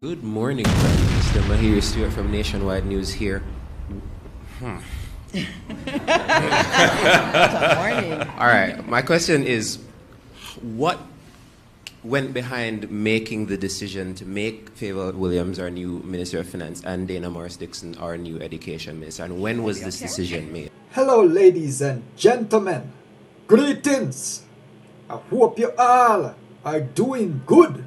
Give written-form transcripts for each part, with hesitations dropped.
Good morning, Prime Minister. Mahir Stewart from Nationwide News here. Good morning. All right, my question is, what went behind making the decision to make Favour Williams our new Minister of Finance and Dana Morris-Dixon our new Education Minister, and when was this decision made? Hello, ladies and gentlemen. Greetings. I hope you all are doing good.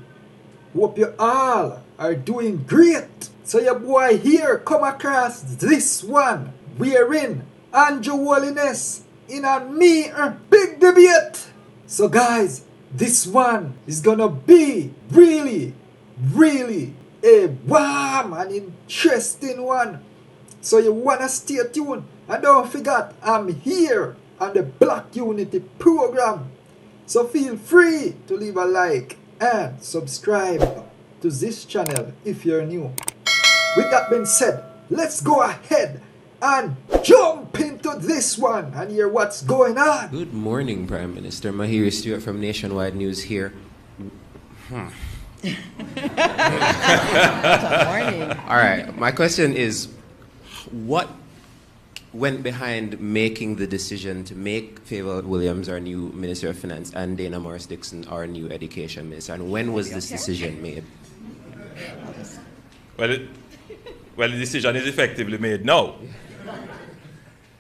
Hope you all are doing great. So your boy here come across this one wherein Andrew Holiness in a me big debate. So guys, this one is gonna be really a warm and interesting one. So you wanna stay tuned, and don't forget I'm here on the Black Unity program. So feel free to leave a like and subscribe to this channel if you're new. With that being said, let's go ahead and jump into this one and hear what's going on. Good morning, Prime Minister. Mahir Stewart from Nationwide News here. Good morning. All right, my question is, what went behind making the decision to make Favour Williams our new Minister of Finance and Dana Morris-Dixon our new Education Minister, and when was this decision made? Well, the decision is effectively made now.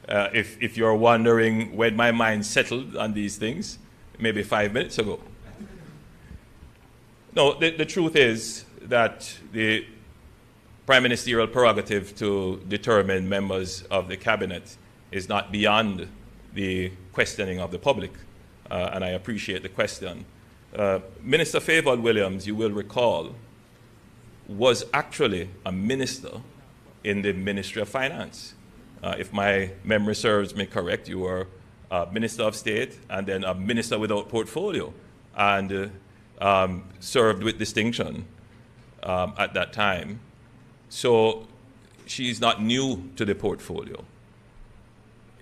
If you're wondering when my mind settled on these things, maybe 5 minutes ago. No, the truth is that the Prime Ministerial prerogative to determine members of the cabinet is not beyond the questioning of the public, and I appreciate the question. Minister Favour Williams, you will recall, was actually a minister in the Ministry of Finance. If my memory serves me correct, you were a Minister of State and then a Minister without portfolio, and served with distinction at that time. So she's not new to the portfolio.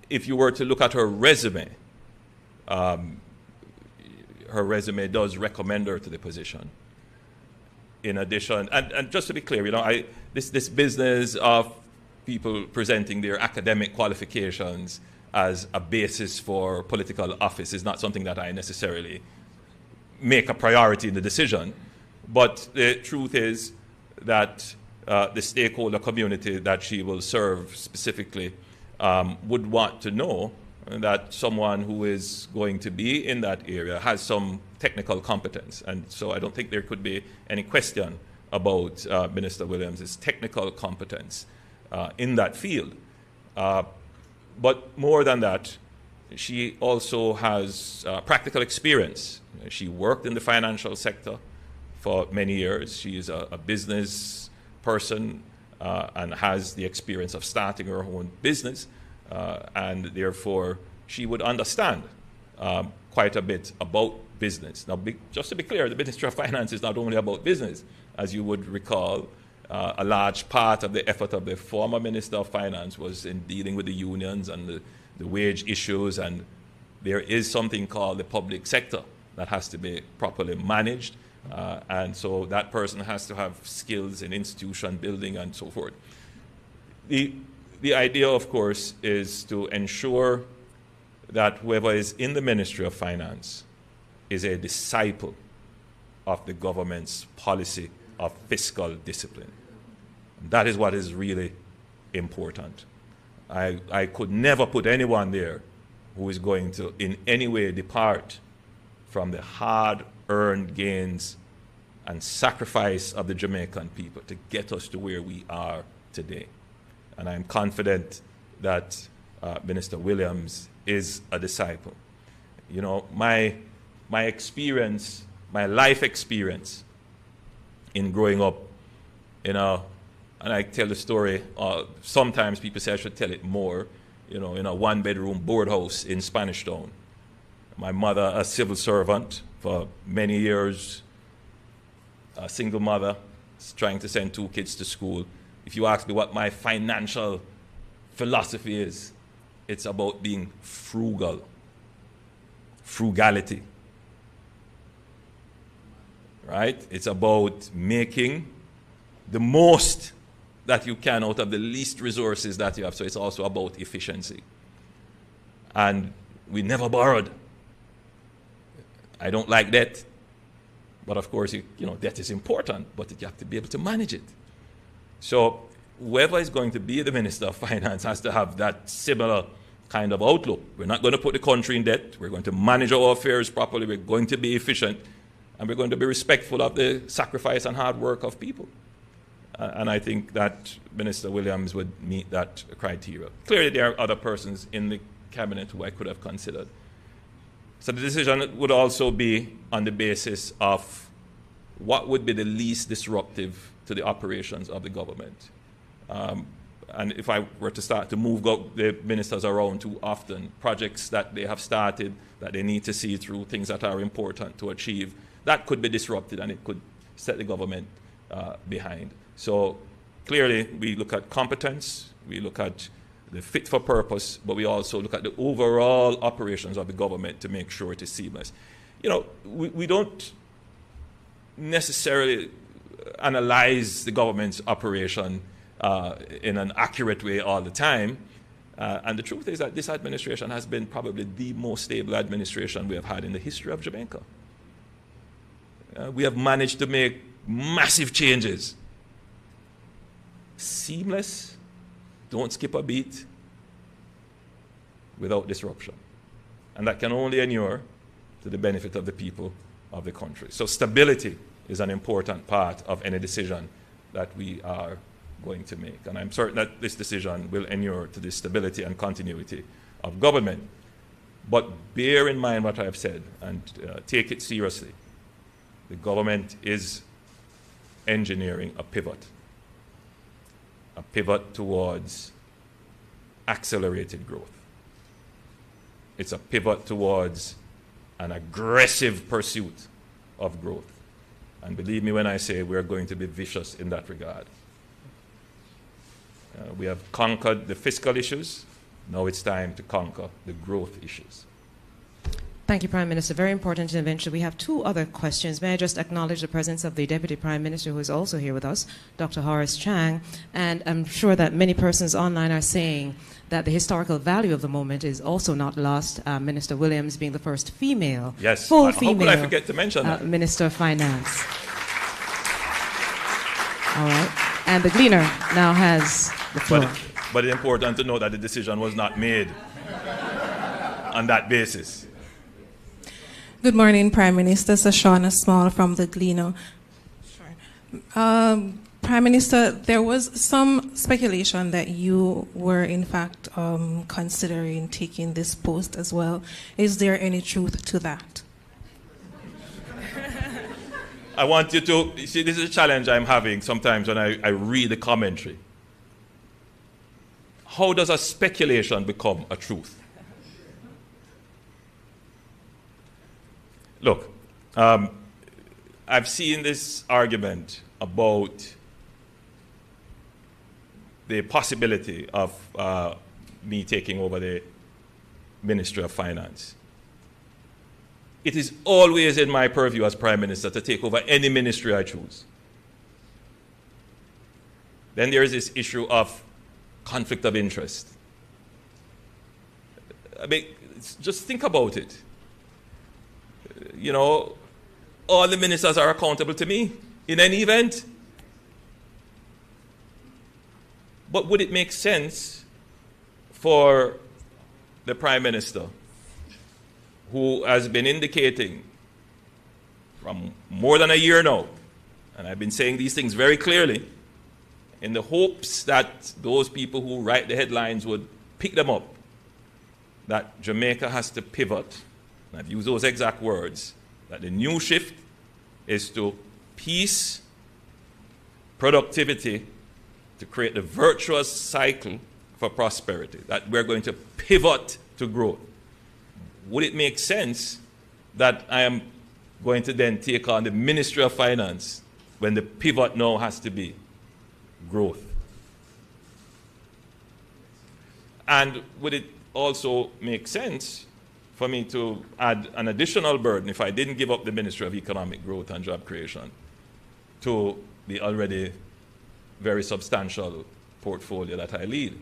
If you were to look at her resume does recommend her to the position. In addition, and just to be clear, this business of people presenting their academic qualifications as a basis for political office is not something that I necessarily make a priority in the decision. But the truth is that the stakeholder community that she will serve specifically would want to know that someone who is going to be in that area has some technical competence. And so I don't think there could be any question about Minister Williams' technical competence in that field. But more than that, she also has practical experience. She worked in the financial sector for many years. She is a business person and has the experience of starting her own business, and therefore she would understand quite a bit about business. Now, just to be clear, the Ministry of Finance is not only about business. As you would recall, a large part of the effort of the former Minister of Finance was in dealing with the unions and the wage issues, and there is something called the public sector that has to be properly managed, and so that person has to have skills in institution building and so forth. The idea, of course, is to ensure that whoever is in the Ministry of Finance is a disciple of the government's policy of fiscal discipline. That is what is really important. I could never put anyone there who is going to in any way depart from the hard-earned gains and sacrifice of the Jamaican people to get us to where we are today. And I'm confident that Minister Williams is a disciple. You know, my experience, my life experience in growing up in and I tell the story, sometimes people say I should tell it more, in a one-bedroom board house in Spanish Town. My mother, a civil servant for many years, a single mother, trying to send 2 kids to school. If you ask me what my financial philosophy is, it's about being frugal, frugality. Right? It's about making the most that you can out of the least resources that you have. So it's also about efficiency. And we never borrowed. I don't like debt. But of course, debt is important, but you have to be able to manage it. So whoever is going to be the Minister of Finance has to have that similar kind of outlook. We're not going to put the country in debt. We're going to manage our affairs properly. We're going to be efficient. And we're going to be respectful of the sacrifice and hard work of people. And I think that Minister Williams would meet that criteria. Clearly, there are other persons in the cabinet who I could have considered. So the decision would also be on the basis of what would be the least disruptive to the operations of the government. And if I were to start to move the ministers around too often, projects that they have started, that they need to see through, things that are important to achieve, that could be disrupted and it could set the government behind. So clearly we look at competence, we look at the fit for purpose, but we also look at the overall operations of the government to make sure it is seamless. We don't necessarily analyze the government's operation in an accurate way all the time. And the truth is that this administration has been probably the most stable administration we have had in the history of Jamaica. We have managed to make massive changes. Seamless, don't skip a beat, without disruption. And that can only inure to the benefit of the people of the country. So stability is an important part of any decision that we are going to make. And I'm certain that this decision will inure to the stability and continuity of government. But bear in mind what I have said and take it seriously. The government is engineering a pivot towards accelerated growth. It's a pivot towards an aggressive pursuit of growth. And believe me when I say we're going to be vicious in that regard. We have conquered the fiscal issues. Now it's time to conquer the growth issues. Thank you, Prime Minister. Very important intervention. We have two other questions. May I just acknowledge the presence of the Deputy Prime Minister, who is also here with us, Dr. Horace Chang. And I'm sure that many persons online are saying that the historical value of the moment is also not lost. Minister Williams being the first female, full female, how could I forget to mention that? Minister of Finance. All right. And the Gleaner now has the floor. But it's important to know that the decision was not made on that basis. Good morning, Prime Minister. Sashana Small from the Gleaner. Prime Minister, there was some speculation that you were, in fact, considering taking this post as well. Is there any truth to that? I want you to, you see, this is a challenge I'm having sometimes when I read the commentary. How does a speculation become a truth? Look, I've seen this argument about the possibility of me taking over the Ministry of Finance. It is always in my purview as Prime Minister to take over any ministry I choose. Then there is this issue of conflict of interest. I mean, just think about it. All the ministers are accountable to me in any event. But would it make sense for the Prime Minister, who has been indicating from more than a year now, and I've been saying these things very clearly, in the hopes that those people who write the headlines would pick them up, that Jamaica has to pivot, and I've used those exact words, that the new shift is to peace, productivity, to create the virtuous cycle for prosperity, that we're going to pivot to growth. Would it make sense that I am going to then take on the Ministry of Finance when the pivot now has to be growth? And would it also make sense for me to add an additional burden if I didn't give up the Ministry of Economic Growth and Job Creation to the already very substantial portfolio that I lead.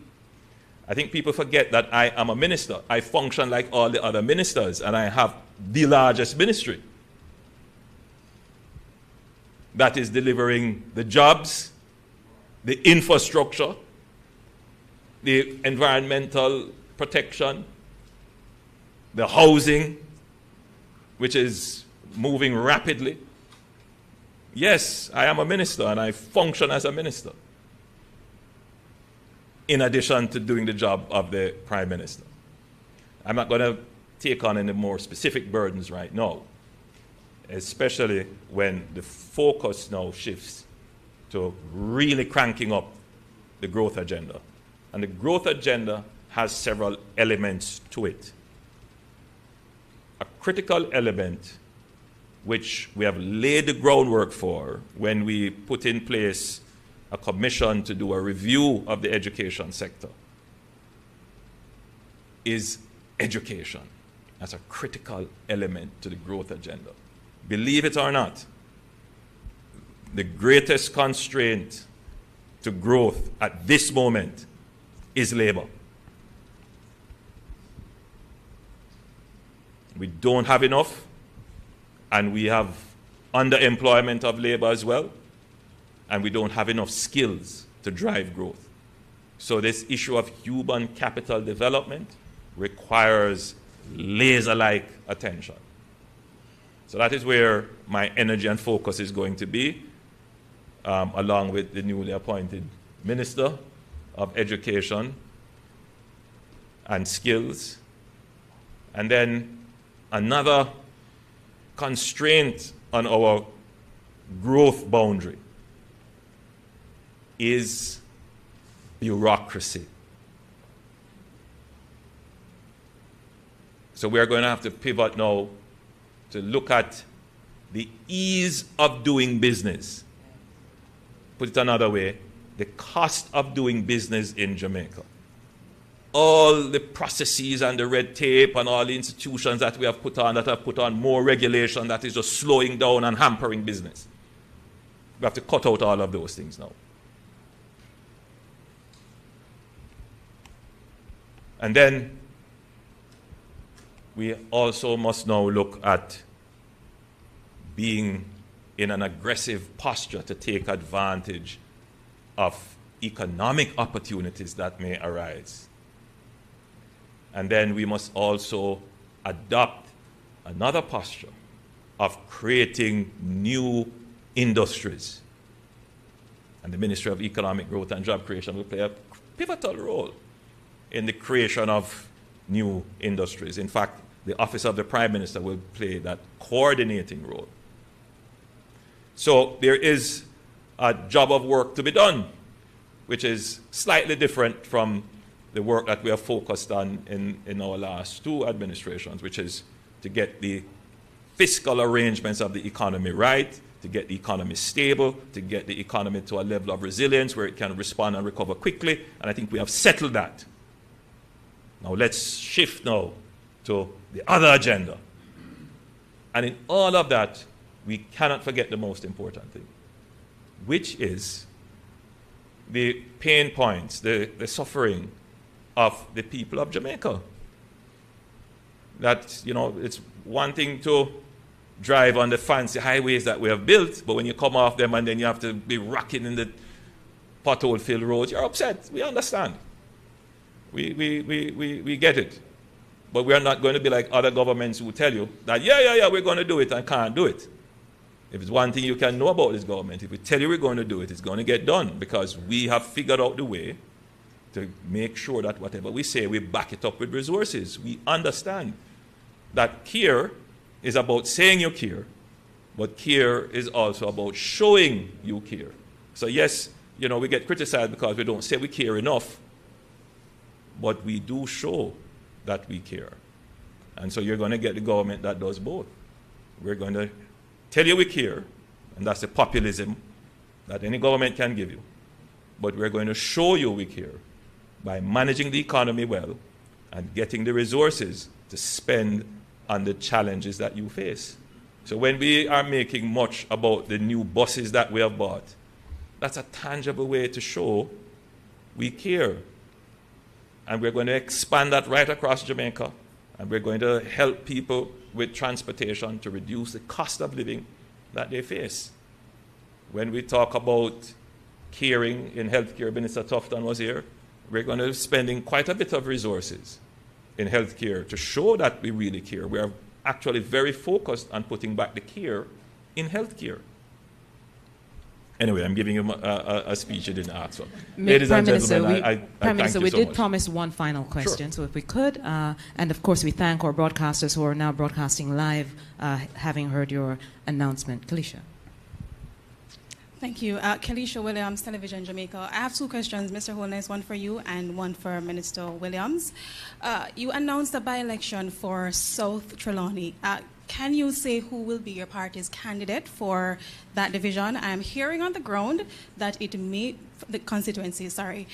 I think people forget that I am a minister. I function like all the other ministers, and I have the largest ministry that is delivering the jobs, the infrastructure, the environmental protection, the housing, which is moving rapidly. Yes, I am a minister, and I function as a minister, in addition to doing the job of the Prime Minister. I'm not going to take on any more specific burdens right now, especially when the focus now shifts to really cranking up the growth agenda. And the growth agenda has several elements to it. A critical element which we have laid the groundwork for when we put in place a commission to do a review of the education sector is education. That's a critical element to the growth agenda. Believe it or not, the greatest constraint to growth at this moment is labor. We don't have enough, and we have underemployment of labor as well, and we don't have enough skills to drive growth. So this issue of human capital development requires laser-like attention. So that is where my energy and focus is going to be, along with the newly appointed Minister of Education and Skills. And then another constraint on our growth boundary is bureaucracy. So we are going to have to pivot now to look at the ease of doing business. Put it another way, the cost of doing business in Jamaica. All the processes and the red tape and all the institutions that we have put on, that have put on more regulation that is just slowing down and hampering business. We have to cut out all of those things now. And then we also must now look at being in an aggressive posture to take advantage of economic opportunities that may arise. And then we must also adopt another posture of creating new industries. And the Ministry of Economic Growth and Job Creation will play a pivotal role in the creation of new industries. In fact, the Office of the Prime Minister will play that coordinating role. So there is a job of work to be done, which is slightly different from the work that we have focused on in our last two administrations, which is to get the fiscal arrangements of the economy right, to get the economy stable, to get the economy to a level of resilience where it can respond and recover quickly. And I think we have settled that. Now let's shift now to the other agenda. And in all of that, we cannot forget the most important thing, which is the pain points, the suffering of the people of Jamaica. That, you know, it's one thing to drive on the fancy highways that we have built, but when you come off them and then you have to be rocking in the pothole-filled roads, you're upset. We understand. We get it. But we are not going to be like other governments who tell you that, we're going to do it and can't do it. If it's one thing you can know about this government, if we tell you we're going to do it, it's going to get done, because we have figured out the way to make sure that whatever we say, we back it up with resources. We understand that care is about saying you care, but care is also about showing you care. So yes, we get criticized because we don't say we care enough, but we do show that we care. And so you're going to get the government that does both. We're going to tell you we care, and that's the populism that any government can give you. But we're going to show you we care by managing the economy well and getting the resources to spend on the challenges that you face. So when we are making much about the new buses that we have bought, That's a tangible way to show we care. And we're going to expand that right across Jamaica. And we're going to help people with transportation to reduce the cost of living that they face. When we talk about caring in healthcare, Minister Tufton was here, we're going to be spending quite a bit of resources in healthcare to show that we really care. We are actually very focused on putting back the care in healthcare. Anyway, I'm giving you a speech you didn't ask for. Ladies and gentlemen, I Prime Minister, we so did much. promise one final question, Sure. so if we could, and of course we thank our broadcasters who are now broadcasting live, having heard your announcement. Kalisha. Thank you. Kalisha Williams, Television Jamaica. I have two questions, Mr. Holiness, one for you and one for Minister Williams. You announced a by-election for South Trelawney. Can you say who will be your party's candidate for that division? I am hearing on the ground that it may, the constituency, sorry,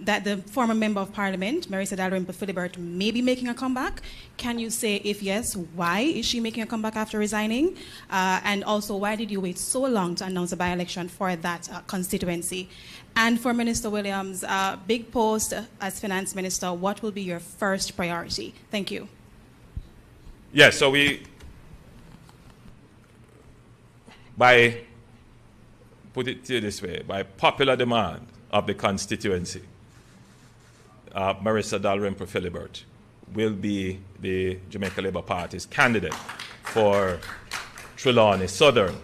that the former Member of Parliament, Marisa Dalrymple-Philibert, may be making a comeback. Can you say, if yes, why is she making a comeback after resigning? And also, why did you wait so long to announce a by-election for that constituency? And for Minister Williams, big post as Finance Minister, what will be your first priority? Thank you. Yes, so put it this way, by popular demand of the constituency, Marisa Dalrymple-Philibert will be the Jamaica Labour Party's candidate for Trelawney Southern.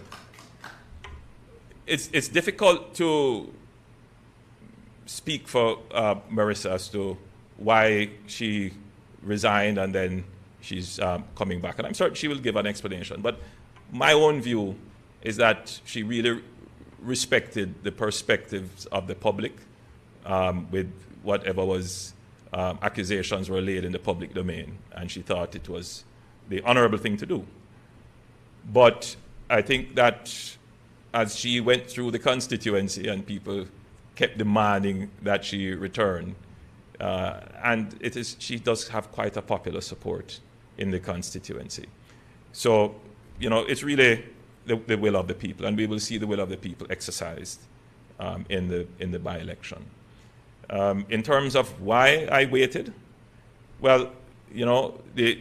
It's difficult to speak for Marisa as to why she resigned and then she's coming back. And I'm certain she will give an explanation. But my own view is that she really respected the perspectives of the public with whatever was accusations were laid in the public domain. And she thought it was the honorable thing to do. But I think that as she went through the constituency and people kept demanding that she return, and she does have quite a popular support in the constituency. So, it's really the will of the people, and we will see the will of the people exercised in the by-election. In terms of why I waited, well, the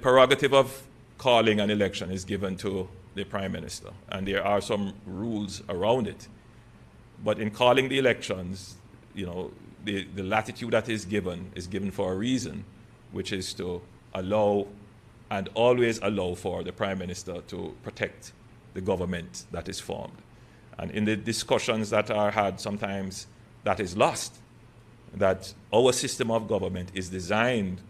prerogative of calling an election is given to the Prime Minister, and there are some rules around it. But in calling the elections, the latitude that is given for a reason, which is to allow and always allow for the Prime Minister to protect the government that is formed. And in the discussions that are had, sometimes that is lost, that our system of government is designed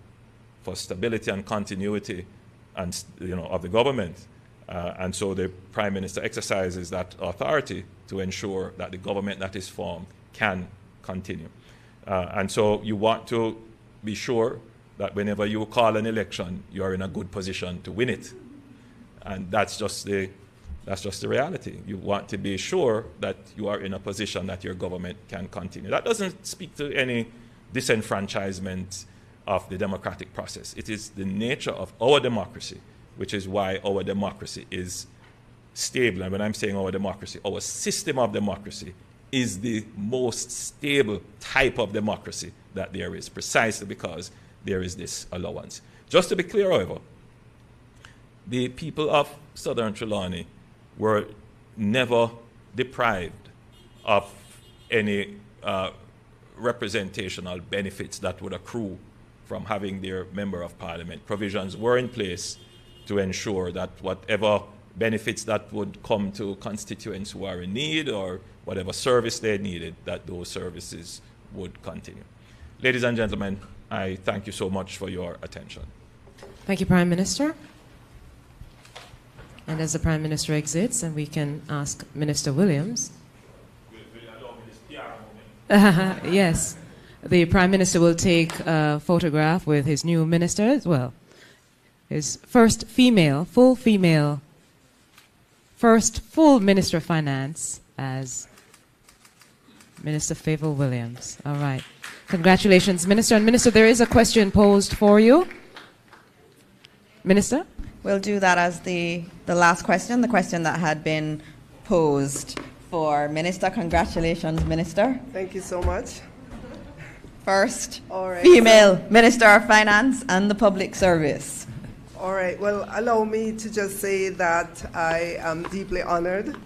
for stability and continuity and, of the government. And so the Prime Minister exercises that authority to ensure that the government that is formed can continue. And so you want to be sure that whenever you call an election, you are in a good position to win it. And that's just the reality. You want to be sure that you are in a position that your government can continue. That doesn't speak to any disenfranchisement of the democratic process. It is the nature of our democracy, which is why our democracy is stable. And when I'm saying our democracy, our system of democracy is the most stable type of democracy that there is, precisely because there is this allowance. Just to be clear, however, the people of Southern Trelawney were never deprived of any representational benefits that would accrue from having their Member of Parliament. Provisions were in place to ensure that whatever benefits that would come to constituents who are in need or whatever service they needed, that those services would continue. Ladies and gentlemen, I thank you so much for your attention. Thank you, Prime Minister. And as the Prime Minister exits, and we can ask Minister Williams. Will you allow me this PR moment? Yes. The Prime Minister will take a photograph with his new minister as well. His first full Minister of Finance as Minister Favour Williams. All right. Congratulations, Minister. And Minister, there is a question posed for you. Minister? We'll do that as the last question, the question that had been posed for Minister. Congratulations, Minister. Thank you so much. First All right. female Minister of Finance and the Public Service. All right. Well, allow me to just say that I am deeply honored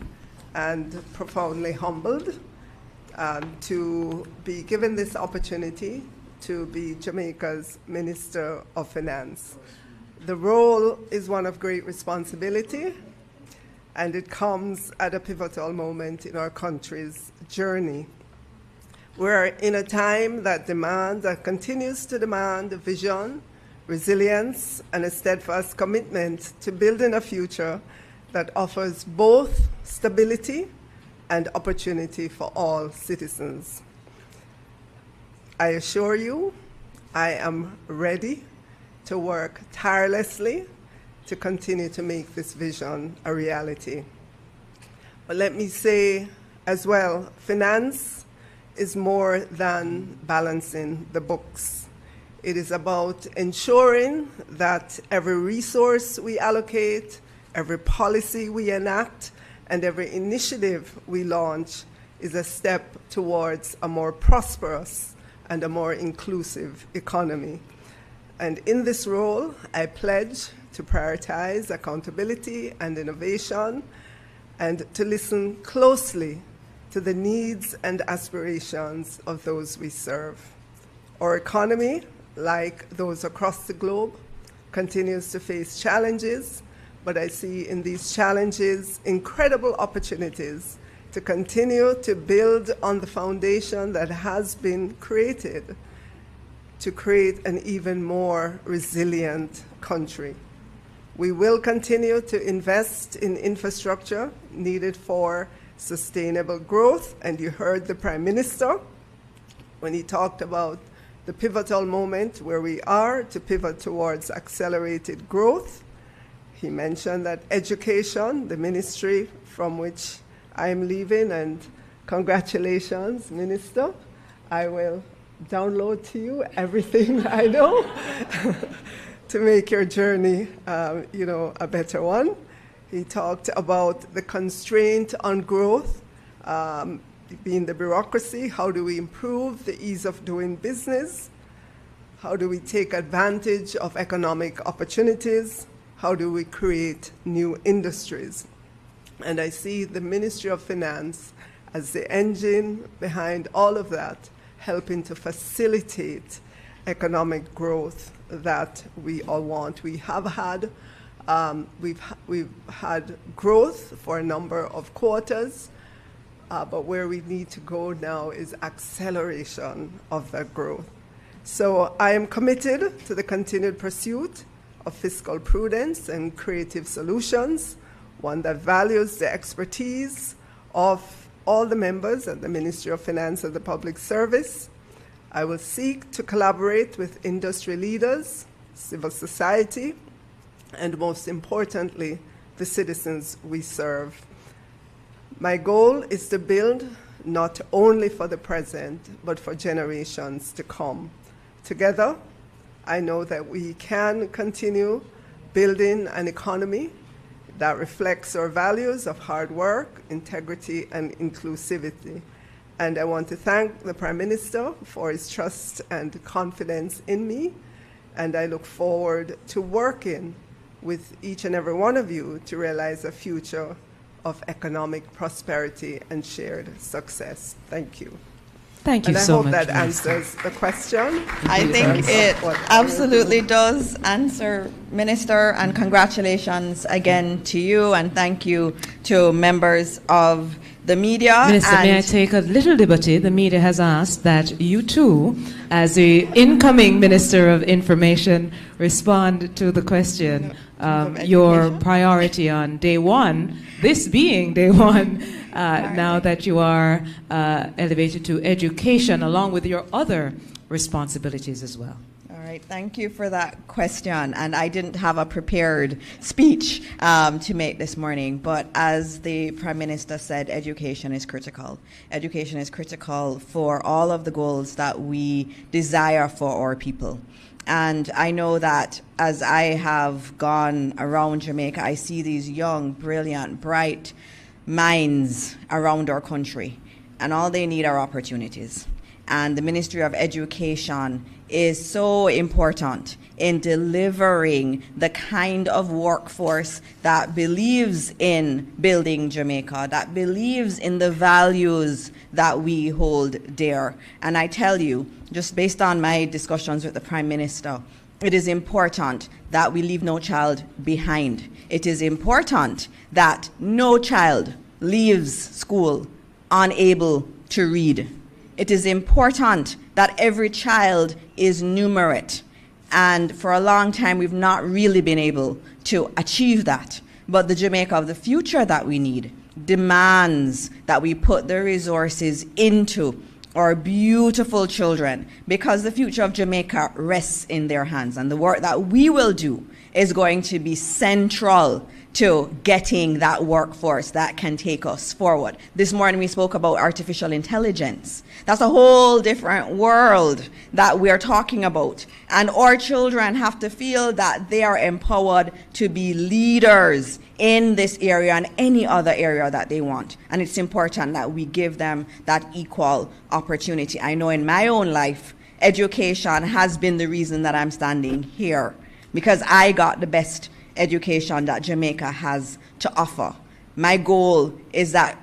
and profoundly humbled to be given this opportunity to be Jamaica's Minister of Finance. The role is one of great responsibility, and it comes at a pivotal moment in our country's journey. We're in a time that continues to demand a vision, resilience, and a steadfast commitment to building a future that offers both stability and opportunity for all citizens. I assure you, I am ready to work tirelessly to continue to make this vision a reality. But let me say as well, finance is more than balancing the books. It is about ensuring that every resource we allocate, every policy we enact, and every initiative we launch is a step towards a more prosperous and a more inclusive economy. And in this role, I pledge to prioritize accountability and innovation and to listen closely to the needs and aspirations of those we serve. Our economy, like those across the globe, continues to face challenges, but I see in these challenges incredible opportunities to continue to build on the foundation that has been created to create an even more resilient country. We will continue to invest in infrastructure needed for sustainable growth, and you heard the Prime Minister when he talked about the pivotal moment where we are to pivot towards accelerated growth. He mentioned that education, the ministry from which I am leaving, and congratulations, Minister. I will download to you everything I know to make your journey, a better one. He talked about the constraint on growth, being the bureaucracy. How do we improve the ease of doing business? How do we take advantage of economic opportunities? How do we create new industries? And I see the Ministry of Finance as the engine behind all of that, helping to facilitate economic growth that we all want. We have had, we've had growth for a number of quarters, but where we need to go now is acceleration of that growth. So I am committed to the continued pursuit of fiscal prudence and creative solutions, one that values the expertise of all the members at the Ministry of Finance and the Public Service. I will seek to collaborate with industry leaders, civil society, and most importantly, the citizens we serve. My goal is to build not only for the present, but for generations to come. Together, I know that we can continue building an economy that reflects our values of hard work, integrity, and inclusivity. And I want to thank the Prime Minister for his trust and confidence in me, and I look forward to working with each and every one of you to realize a future of economic prosperity and shared success. Thank you. Thank you and so I hope much, that Minister. answers the question. I think it absolutely does answer, Minister, and congratulations again to you, and thank you to members of the media. Minister, may I take a little liberty? The media has asked that you too, as the incoming Minister of Information, respond to the question, your priority on day one, this being day one, now that you are elevated to education, along with your other responsibilities as well. All right, thank you for that question. And I didn't have a prepared speech to make this morning, but as the Prime Minister said, education is critical. Education is critical for all of the goals that we desire for our people. And I know that as I have gone around Jamaica, I see these young, brilliant, bright minds around our country, and all they need are opportunities. And the Ministry of Education is so important in delivering the kind of workforce that believes in building Jamaica, that believes in the values that we hold dear. And I tell you, just based on my discussions with the Prime Minister, it is important that we leave no child behind. It is important that no child leaves school unable to read. It is important that every child is numerate. And for a long time, we've not really been able to achieve that. But the Jamaica of the future that we need demands that we put the resources into our beautiful children, because the future of Jamaica rests in their hands. And the work that we will do is going to be central to getting that workforce that can take us forward. This morning we spoke about artificial intelligence. That's a whole different world that we're talking about. And our children have to feel that they are empowered to be leaders in this area and any other area that they want. And it's important that we give them that equal opportunity. I know in my own life, education has been the reason that I'm standing here, because I got the best education that Jamaica has to offer. My goal is that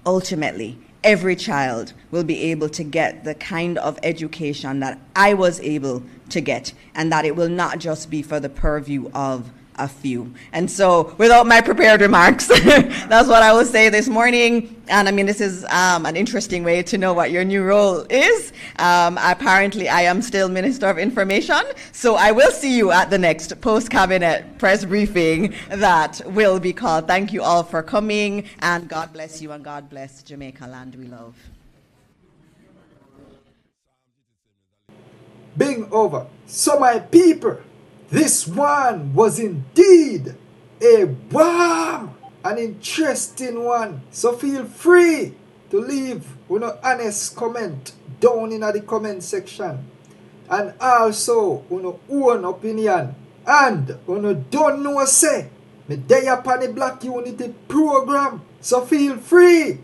ultimately every child will be able to get the kind of education that I was able to get, and that it will not just be for the purview of a few. And so, without my prepared remarks, that's what I will say this morning. And I mean, this is an interesting way to know what your new role is. Apparently, I am still Minister of Information, so I will see you at the next post-cabinet press briefing that will be called. Thank you all for coming, and God bless you, and God bless Jamaica, land we love. Being over. So my people, this one was indeed a warm and interesting one. So feel free to leave your honest comment down in the comment section. And also your own opinion. And you don't know say, me dey upon the Black Unity program. So feel free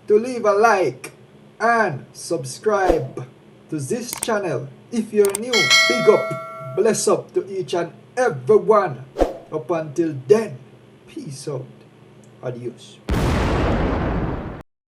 to leave a like and subscribe to this channel. If you're new, big up, bless up to each and every one. Up until then, peace out, adios.